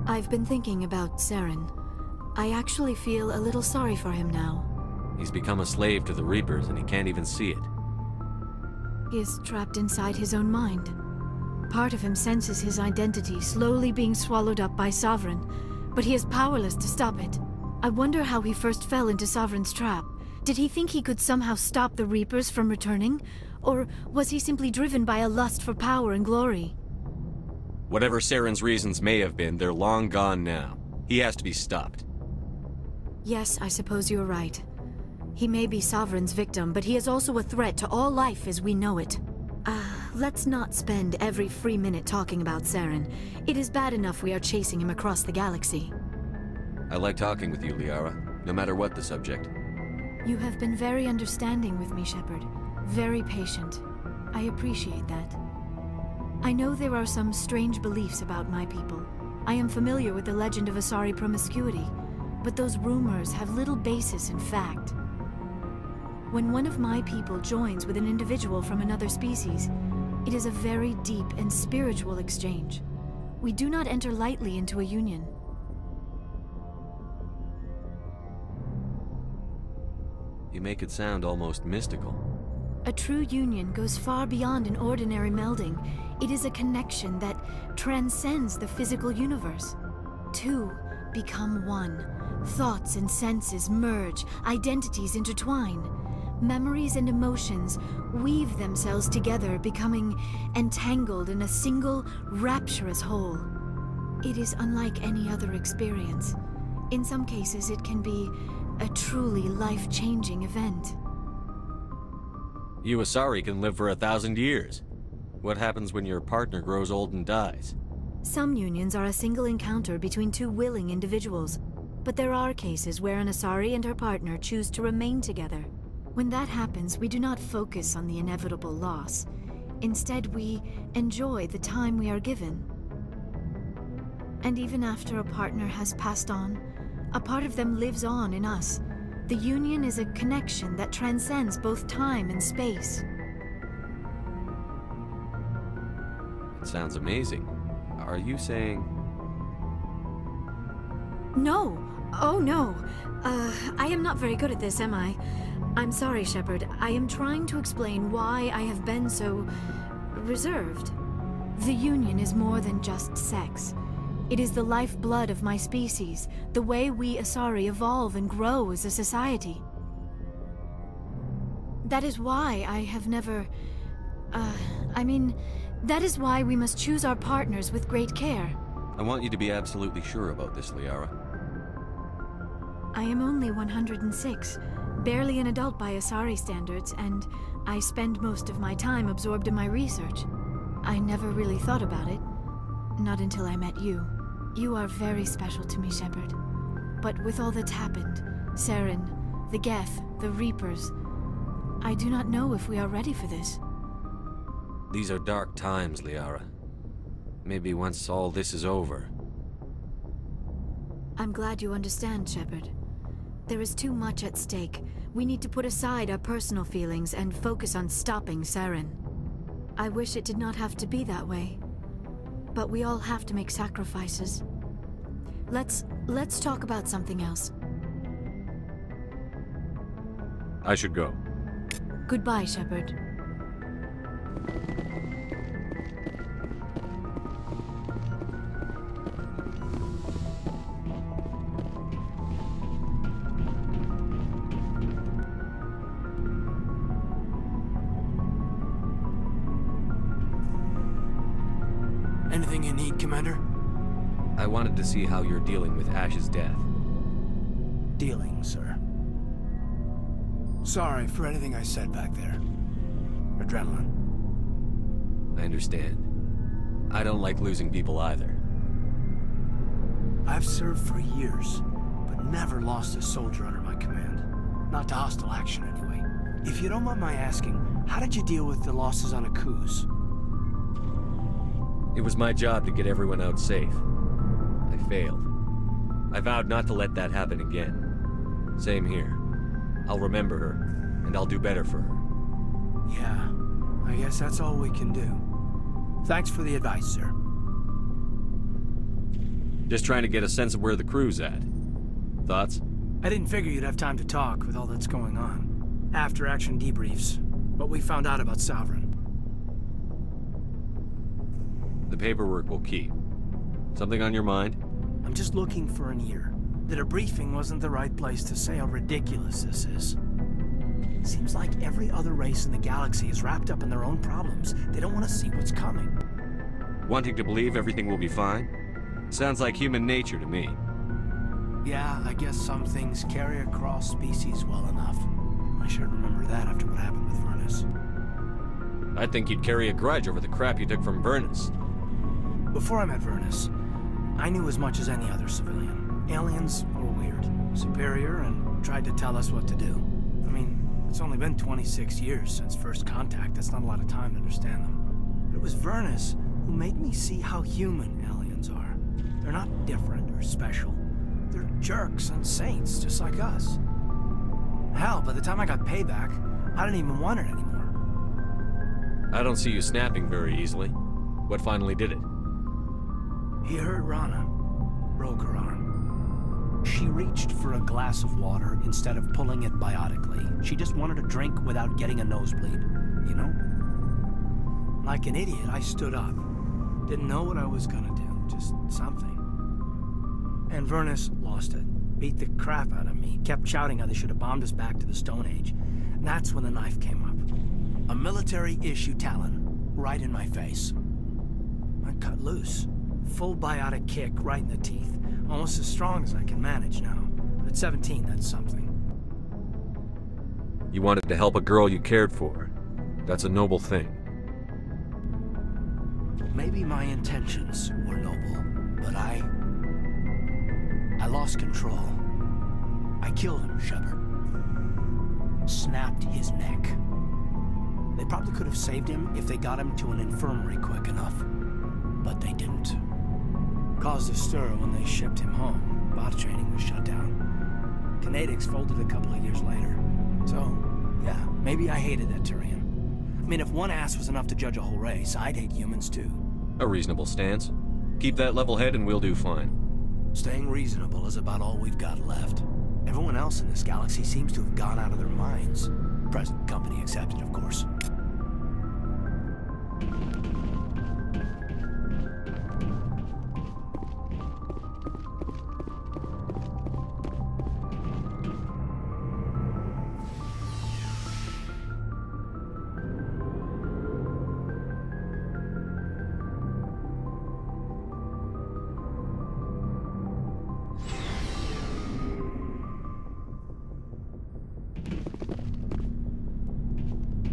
I've been thinking about Saren. I actually feel a little sorry for him now. He's become a slave to the Reapers and he can't even see it. He is trapped inside his own mind. Part of him senses his identity slowly being swallowed up by Sovereign, but he is powerless to stop it. I wonder how he first fell into Sovereign's trap. Did he think he could somehow stop the Reapers from returning? Or was he simply driven by a lust for power and glory? Whatever Saren's reasons may have been, they're long gone now. He has to be stopped. Yes, I suppose you're right. He may be Sovereign's victim, but he is also a threat to all life as we know it. Let's not spend every free minute talking about Saren. It is bad enough we are chasing him across the galaxy. I like talking with you, Liara, no matter what the subject. You have been very understanding with me, Shepard. Very patient. I appreciate that. I know there are some strange beliefs about my people. I am familiar with the legend of Asari promiscuity, but those rumors have little basis in fact. When one of my people joins with an individual from another species, it is a very deep and spiritual exchange. We do not enter lightly into a union. You make it sound almost mystical. A true union goes far beyond an ordinary melding. It is a connection that transcends the physical universe. Two become one. Thoughts and senses merge, identities intertwine. Memories and emotions weave themselves together, becoming entangled in a single, rapturous whole. It is unlike any other experience. In some cases, it can be a truly life-changing event. You Asari can live for 1,000 years. What happens when your partner grows old and dies? Some unions are a single encounter between two willing individuals, but there are cases where an Asari and her partner choose to remain together. When that happens, we do not focus on the inevitable loss. Instead, we enjoy the time we are given. And even after a partner has passed on, a part of them lives on in us. The union is a connection that transcends both time and space. It sounds amazing. Are you saying... No! Oh no! I am not very good at this, am I? I'm sorry, Shepard. I am trying to explain why I have been so... reserved. The union is more than just sex. It is the lifeblood of my species, the way we Asari evolve and grow as a society. That is why I have never... that is why we must choose our partners with great care. I want you to be absolutely sure about this, Liara. I am only 106, barely an adult by Asari standards, and I spend most of my time absorbed in my research. I never really thought about it. Not until I met you. You are very special to me, Shepard. But with all that's happened, Saren, the Geth, the Reapers, I do not know if we are ready for this. These are dark times, Liara. Maybe once all this is over... I'm glad you understand, Shepard. There is too much at stake. We need to put aside our personal feelings and focus on stopping Saren. I wish it did not have to be that way. But we all have to make sacrifices. Let's talk about something else. I should go. Goodbye, Shepard. Anything you need, Commander? I wanted to see how you're dealing with Ash's death. Dealing, sir. Sorry for anything I said back there. Adrenaline. I understand. I don't like losing people either. I've served for years, but never lost a soldier under my command. Not to hostile action, anyway. If you don't mind my asking, how did you deal with the losses on Akuz? It was my job to get everyone out safe. I failed. I vowed not to let that happen again. Same here. I'll remember her, and I'll do better for her. Yeah, I guess that's all we can do. Thanks for the advice, sir. Just trying to get a sense of where the crew's at. Thoughts? I didn't figure you'd have time to talk with all that's going on. After-action debriefs. What we found out about Sovereign. The paperwork will keep. Something on your mind? I'm just looking for an ear. The debriefing wasn't the right place to say how ridiculous this is. Seems like every other race in the galaxy is wrapped up in their own problems. They don't want to see what's coming. Wanting to believe everything will be fine? Sounds like human nature to me. Yeah, I guess some things carry across species well enough. I should remember that after what happened with Vernus. I'd think you'd carry a grudge over the crap you took from Vernus. Before I met Vernus, I knew as much as any other civilian. Aliens were weird, superior, and tried to tell us what to do. I mean, it's only been 26 years since first contact. That's not a lot of time to understand them. But it was Vernus who made me see how human aliens are. They're not different or special. They're jerks and saints, just like us. Hell, by the time I got payback, I didn't even want it anymore. I don't see you snapping very easily. What finally did it? He hurt Rana. Broke her arm. She reached for a glass of water instead of pulling it biotically. She just wanted a drink without getting a nosebleed, you know? Like an idiot, I stood up. Didn't know what I was gonna do, just something. And Vernus lost it. Beat the crap out of me. Kept shouting how they should have bombed us back to the Stone Age. And that's when the knife came up. A military-issue talon, right in my face. I cut loose. Full biotic kick right in the teeth. Almost as strong as I can manage now. But at 17, that's something. You wanted to help a girl you cared for. That's a noble thing. Maybe my intentions were noble, but I lost control. I killed him, Shepard. Snapped his neck. They probably could have saved him if they got him to an infirmary quick enough. But they didn't. Caused a stir when they shipped him home. Bot training was shut down. Kinetics folded a couple of years later. So, yeah, maybe I hated that Turian. I mean, if one ass was enough to judge a whole race, I'd hate humans too. A reasonable stance. Keep that level head and we'll do fine. Staying reasonable is about all we've got left. Everyone else in this galaxy seems to have gone out of their minds. Present company accepted, of course.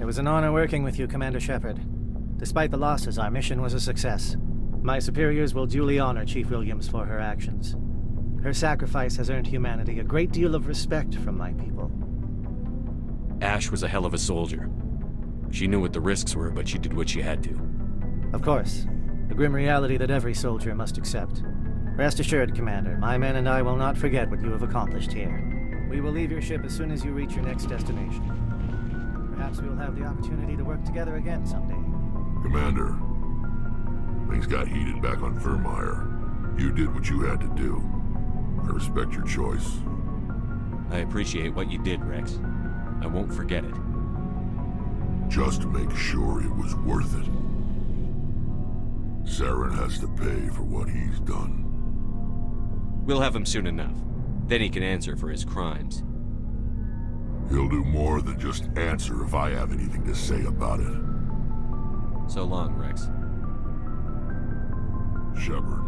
It was an honor working with you, Commander Shepard. Despite the losses, our mission was a success. My superiors will duly honor Chief Williams for her actions. Her sacrifice has earned humanity a great deal of respect from my people. Ash was a hell of a soldier. She knew what the risks were, but she did what she had to. Of course. The grim reality that every soldier must accept. Rest assured, Commander, my men and I will not forget what you have accomplished here. We will leave your ship as soon as you reach your next destination. Perhaps we will have the opportunity to work together again someday. Commander, things got heated back on Firmire. You did what you had to do. I respect your choice. I appreciate what you did, Rex. I won't forget it. Just to make sure it was worth it. Saren has to pay for what he's done. We'll have him soon enough. Then he can answer for his crimes. He'll do more than just answer if I have anything to say about it. So long, Rex. Shepard.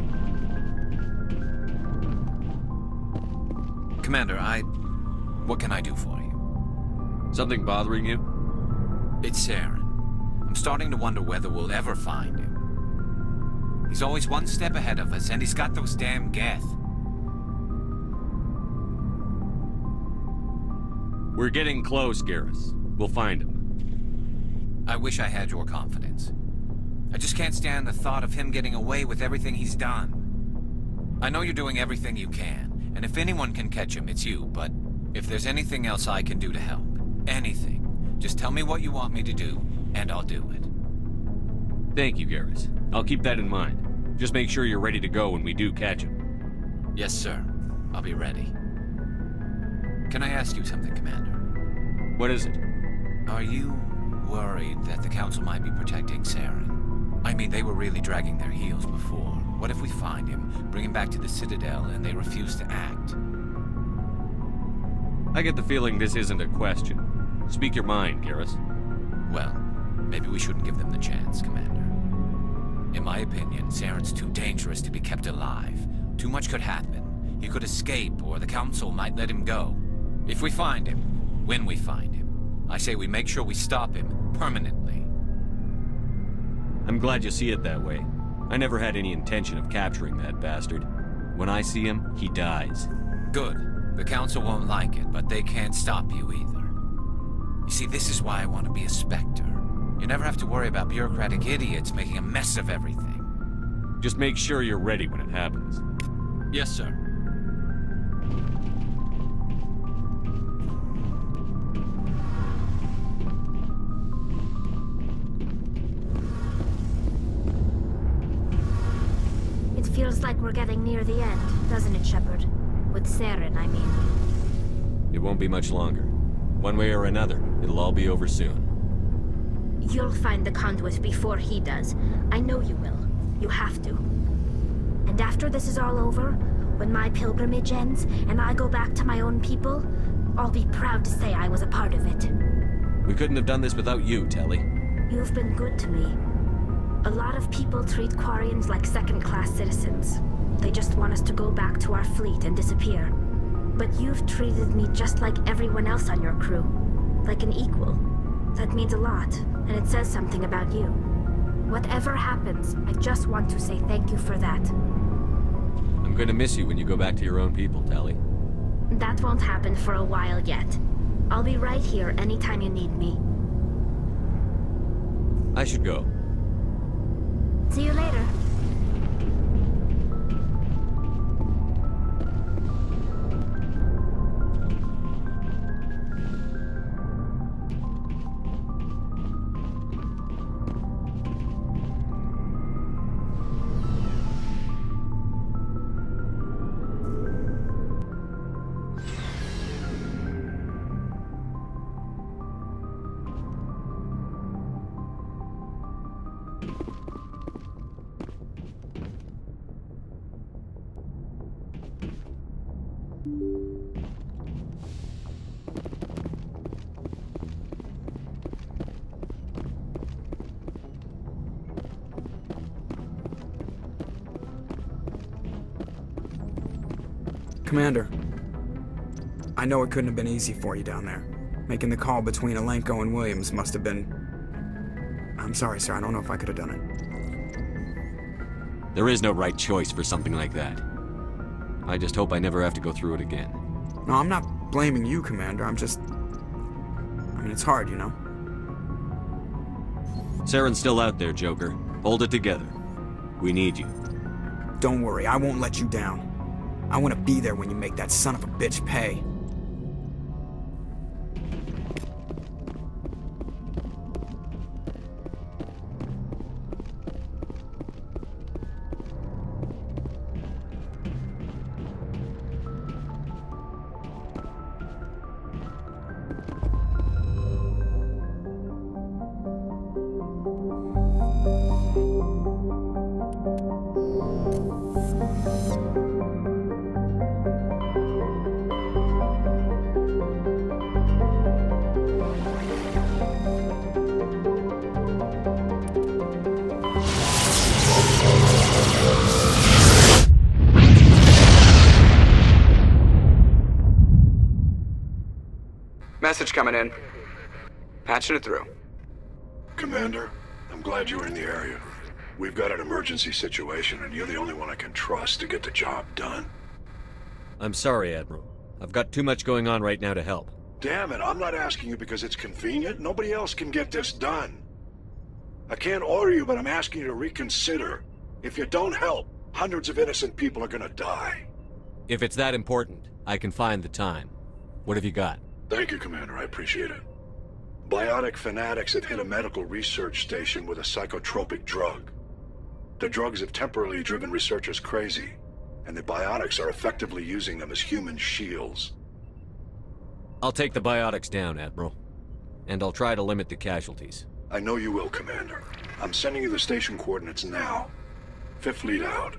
Commander, what can I do for you? Something bothering you? It's Saren. I'm starting to wonder whether we'll ever find him. He's always one step ahead of us, and he's got those damn Geth. We're getting close, Garrus. We'll find him. I wish I had your confidence. I just can't stand the thought of him getting away with everything he's done. I know you're doing everything you can, and if anyone can catch him, it's you, but if there's anything else I can do to help, anything, just tell me what you want me to do, and I'll do it. Thank you, Garrus. I'll keep that in mind. Just make sure you're ready to go when we do catch him. Yes, sir. I'll be ready. Can I ask you something, Commander? What is it? Are you worried that the Council might be protecting Saren? I mean, they were really dragging their heels before. What if we find him, bring him back to the Citadel, and they refuse to act? I get the feeling this isn't a question. Speak your mind, Garrus. Well, maybe we shouldn't give them the chance, Commander. In my opinion, Saren's too dangerous to be kept alive. Too much could happen. He could escape, or the Council might let him go. If we find him, when we find him, I say we make sure we stop him permanently. I'm glad you see it that way. I never had any intention of capturing that bastard. When I see him, he dies. Good. The Council won't like it, but they can't stop you either. You see, this is why I want to be a Spectre. You never have to worry about bureaucratic idiots making a mess of everything. Just make sure you're ready when it happens. Yes, sir. It feels like we're getting near the end, doesn't it, Shepard? With Saren, I mean. It won't be much longer. One way or another, it'll all be over soon. You'll find the conduit before he does. I know you will. You have to. And after this is all over, when my pilgrimage ends, and I go back to my own people, I'll be proud to say I was a part of it. We couldn't have done this without you, Telly. You've been good to me. A lot of people treat Quarians like second-class citizens. They just want us to go back to our fleet and disappear. But you've treated me just like everyone else on your crew. Like an equal. That means a lot, and it says something about you. Whatever happens, I just want to say thank you for that. I'm gonna miss you when you go back to your own people, Telly. That won't happen for a while yet. I'll be right here anytime you need me. I should go. See you later. Commander, I know it couldn't have been easy for you down there. Making the call between Alenko and Williams must have been... I'm sorry, sir. I don't know if I could have done it. There is no right choice for something like that. I just hope I never have to go through it again. No, I'm not blaming you, Commander. I'm just... I mean, it's hard, you know? Saren's still out there, Joker. Hold it together. We need you. Don't worry. I won't let you down. I want to be there when you make that son of a bitch pay. Message coming in. Patching it through. Commander, I'm glad you were in the area. We've got an emergency situation, and you're the only one I can trust to get the job done. I'm sorry, Admiral. I've got too much going on right now to help. Damn it, I'm not asking you because it's convenient. Nobody else can get this done. I can't order you, but I'm asking you to reconsider. If you don't help, hundreds of innocent people are gonna die. If it's that important, I can find the time. What have you got? Thank you, Commander. I appreciate it. Biotic fanatics have hit a medical research station with a psychotropic drug. The drugs have temporarily driven researchers crazy. and the biotics are effectively using them as human shields. I'll take the biotics down, Admiral. And I'll try to limit the casualties. I know you will, Commander. I'm sending you the station coordinates now. Fifth Fleet out.